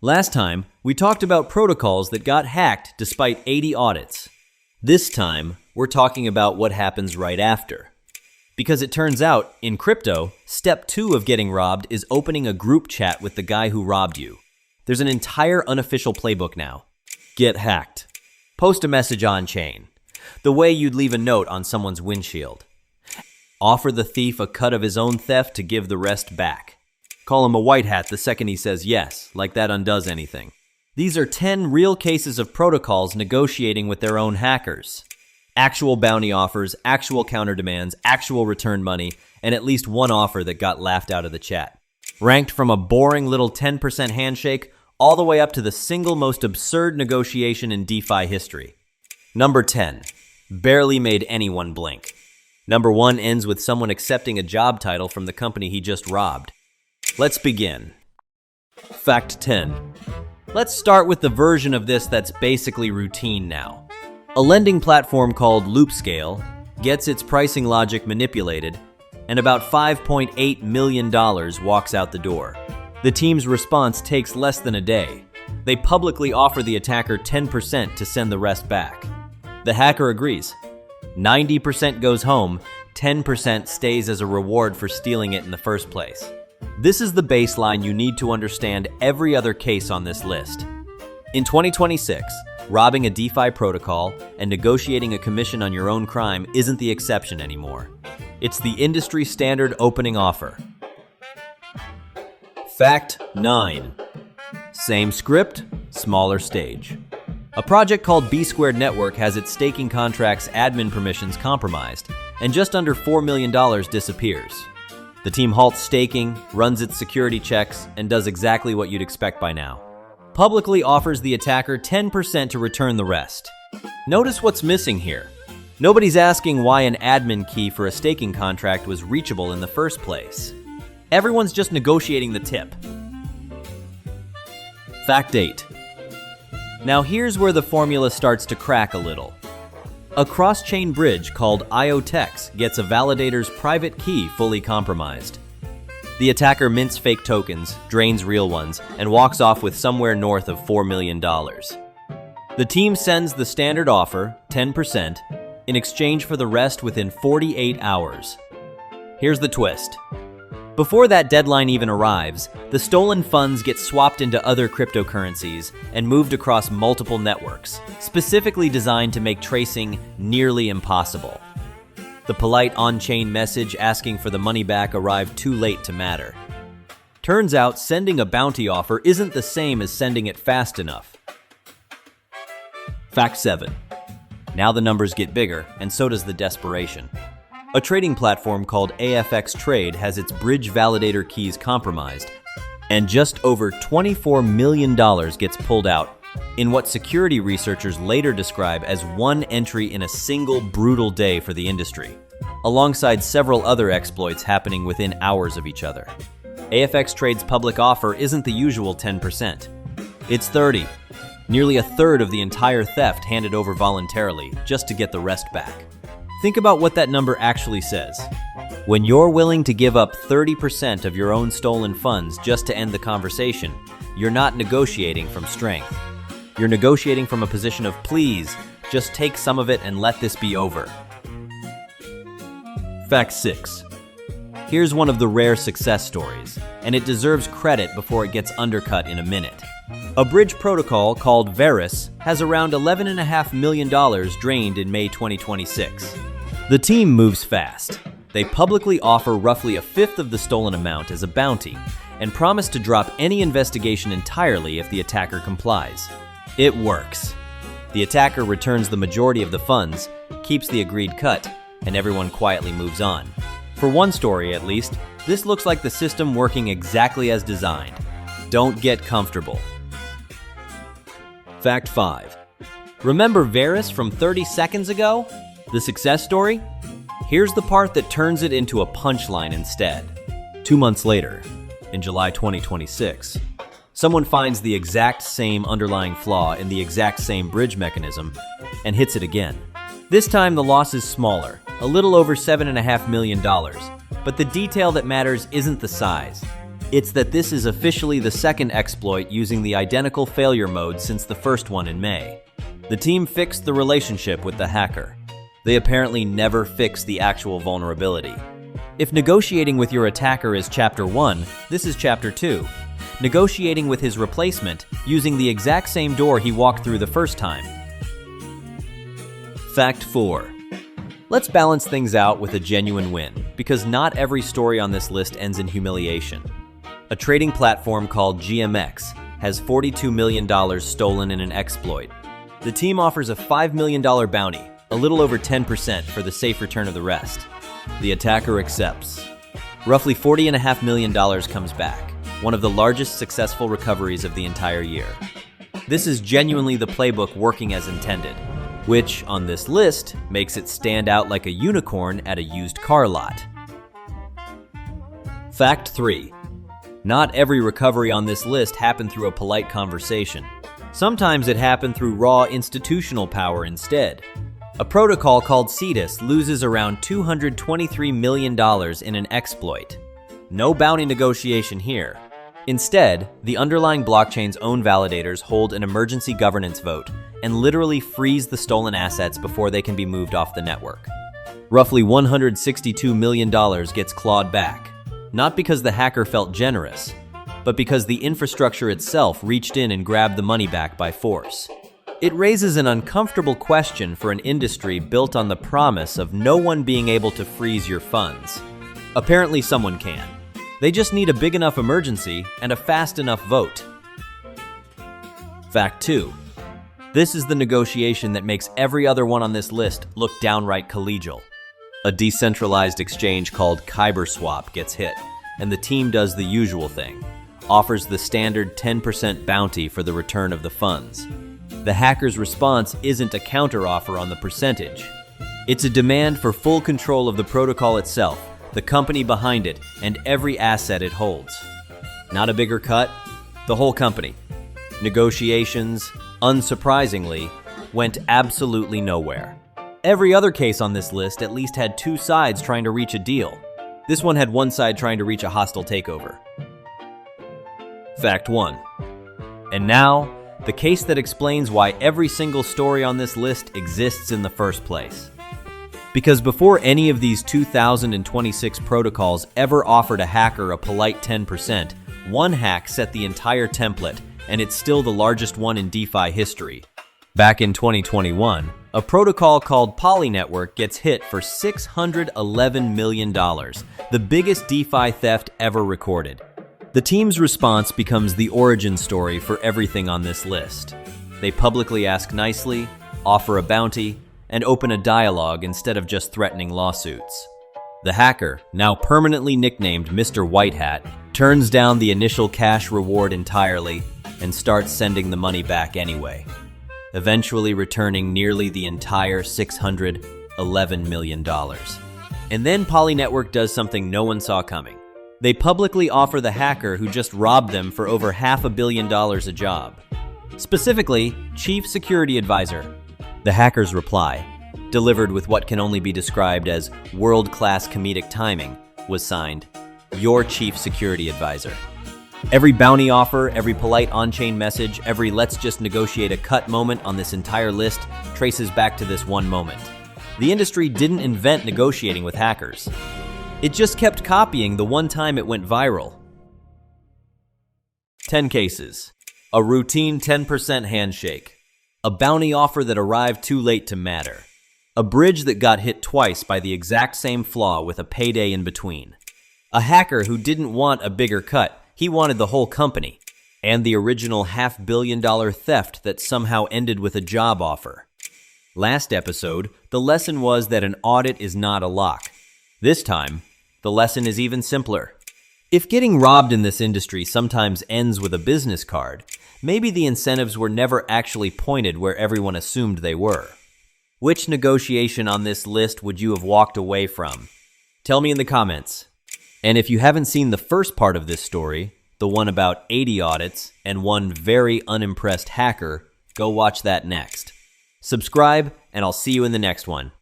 Last time, we talked about protocols that got hacked despite 80 audits. This time, we're talking about what happens right after. Because it turns out, in crypto, step 2 of getting robbed is opening a group chat with the guy who robbed you. There's an entire unofficial playbook now. Get hacked. Post a message on-chain. The way you'd leave a note on someone's windshield. Offer the thief a cut of his own theft to give the rest back. Call him a white hat the second he says yes, like that undoes anything. These are 10 real cases of protocols negotiating with their own hackers. Actual bounty offers, actual counter demands, actual return money, and at least one offer that got laughed out of the chat. Ranked from a boring little 10% handshake all the way up to the single most absurd negotiation in DeFi history. Number 10. Barely made anyone blink. Number 1 ends with someone accepting a job title from the company he just robbed. Let's begin. Fact 10. Let's start with the version of this that's basically routine now. A lending platform called Loopscale gets its pricing logic manipulated, and about $5.8 million walks out the door. The team's response takes less than a day. They publicly offer the attacker 10% to send the rest back. The hacker agrees. 90% goes home, 10% stays as a reward for stealing it in the first place. This is the baseline you need to understand every other case on this list. In 2026, robbing a DeFi protocol and negotiating a commission on your own crime isn't the exception anymore. It's the industry standard opening offer. Fact 9. Same script, smaller stage. A project called B-Squared Network has its staking contract's admin permissions compromised, and just under $4 million disappears. The team halts staking, runs its security checks, and does exactly what you'd expect by now. Publicly offers the attacker 10% to return the rest. Notice what's missing here. Nobody's asking why an admin key for a staking contract was reachable in the first place. Everyone's just negotiating the tip. Fact 8. Now here's where the formula starts to crack a little. A cross-chain bridge called IoTeX gets a validator's private key fully compromised. The attacker mints fake tokens, drains real ones, and walks off with somewhere north of $4 million. The team sends the standard offer, 10%, in exchange for the rest within 48 hours. Here's the twist. Before that deadline even arrives, the stolen funds get swapped into other cryptocurrencies and moved across multiple networks, specifically designed to make tracing nearly impossible. The polite on-chain message asking for the money back arrived too late to matter. Turns out sending a bounty offer isn't the same as sending it fast enough. Fact 7. Now the numbers get bigger, and so does the desperation. A trading platform called AFX Trade has its bridge validator keys compromised, and just over $24 million gets pulled out in what security researchers later describe as one entry in a single brutal day for the industry, alongside several other exploits happening within hours of each other. AFX Trade's public offer isn't the usual 10%. It's 30%, nearly a third of the entire theft handed over voluntarily just to get the rest back. Think about what that number actually says. When you're willing to give up 30% of your own stolen funds just to end the conversation, you're not negotiating from strength. You're negotiating from a position of please, just take some of it and let this be over. Fact 6. Here's one of the rare success stories, and it deserves credit before it gets undercut in a minute. A bridge protocol called Verus has around $11.5 million drained in May 2026. The team moves fast. They publicly offer roughly a fifth of the stolen amount as a bounty and promise to drop any investigation entirely if the attacker complies. It works. The attacker returns the majority of the funds, keeps the agreed cut, and everyone quietly moves on. For one story at least, this looks like the system working exactly as designed. Don't get comfortable. Fact 5. Remember Verus from 30 seconds ago? The success story? Here's the part that turns it into a punchline instead. 2 months later, in July 2026, someone finds the exact same underlying flaw in the exact same bridge mechanism and hits it again. This time the loss is smaller, a little over $7.5 million, but the detail that matters isn't the size. It's that this is officially the second exploit using the identical failure mode since the first one in May. The team fixed the relationship with the hacker. They apparently never fixed the actual vulnerability. If negotiating with your attacker is Chapter 1, this is Chapter 2. Negotiating with his replacement using the exact same door he walked through the first time. Fact 4. Let's balance things out with a genuine win, because not every story on this list ends in humiliation. A trading platform called GMX has $42 million stolen in an exploit. The team offers a $5 million bounty, a little over 10% for the safe return of the rest. The attacker accepts. Roughly $40.5 million comes back, one of the largest successful recoveries of the entire year. This is genuinely the playbook working as intended, which, on this list, makes it stand out like a unicorn at a used car lot. Fact 3. Not every recovery on this list happened through a polite conversation. Sometimes it happened through raw institutional power instead. A protocol called Cetus loses around $223 million in an exploit. No bounty negotiation here. Instead, the underlying blockchain's own validators hold an emergency governance vote and literally freeze the stolen assets before they can be moved off the network. Roughly $162 million gets clawed back, not because the hacker felt generous, but because the infrastructure itself reached in and grabbed the money back by force. It raises an uncomfortable question for an industry built on the promise of no one being able to freeze your funds. Apparently someone can. They just need a big enough emergency and a fast enough vote. Fact 2. This is the negotiation that makes every other one on this list look downright collegial. A decentralized exchange called KyberSwap gets hit, and the team does the usual thing. Offers the standard 10% bounty for the return of the funds. The hacker's response isn't a counteroffer on the percentage. It's a demand for full control of the protocol itself, the company behind it, and every asset it holds. Not a bigger cut, the whole company. Negotiations, unsurprisingly, went absolutely nowhere. Every other case on this list at least had two sides trying to reach a deal. This one had one side trying to reach a hostile takeover. Fact 1. And now, the case that explains why every single story on this list exists in the first place. Because before any of these 2026 protocols ever offered a hacker a polite 10%, one hack set the entire template, and it's still the largest one in DeFi history. Back in 2021, a protocol called Poly Network gets hit for $611 million, the biggest DeFi theft ever recorded. The team's response becomes the origin story for everything on this list. They publicly ask nicely, offer a bounty, and open a dialogue instead of just threatening lawsuits. The hacker, now permanently nicknamed Mr. White Hat, turns down the initial cash reward entirely and starts sending the money back anyway, eventually returning nearly the entire $611 million. And then Poly Network does something no one saw coming. They publicly offer the hacker who just robbed them for over $500 million a job. Specifically, Chief Security Advisor. The hacker's reply, delivered with what can only be described as world-class comedic timing, was signed, "Your Chief Security Advisor." Every bounty offer, every polite on-chain message, every let's just negotiate a cut moment on this entire list traces back to this one moment. The industry didn't invent negotiating with hackers. It just kept copying the one time it went viral. 10 cases. A routine 10% handshake. A bounty offer that arrived too late to matter. A bridge that got hit twice by the exact same flaw with a payday in between. A hacker who didn't want a bigger cut, he wanted the whole company. And the original $500 million theft that somehow ended with a job offer. Last episode, the lesson was that an audit is not a lock. This time, the lesson is even simpler. If getting robbed in this industry sometimes ends with a business card, maybe the incentives were never actually pointed where everyone assumed they were. Which negotiation on this list would you have walked away from? Tell me in the comments. And if you haven't seen the first part of this story, the one about 80 audits and one very unimpressed hacker, go watch that next. Subscribe, and I'll see you in the next one.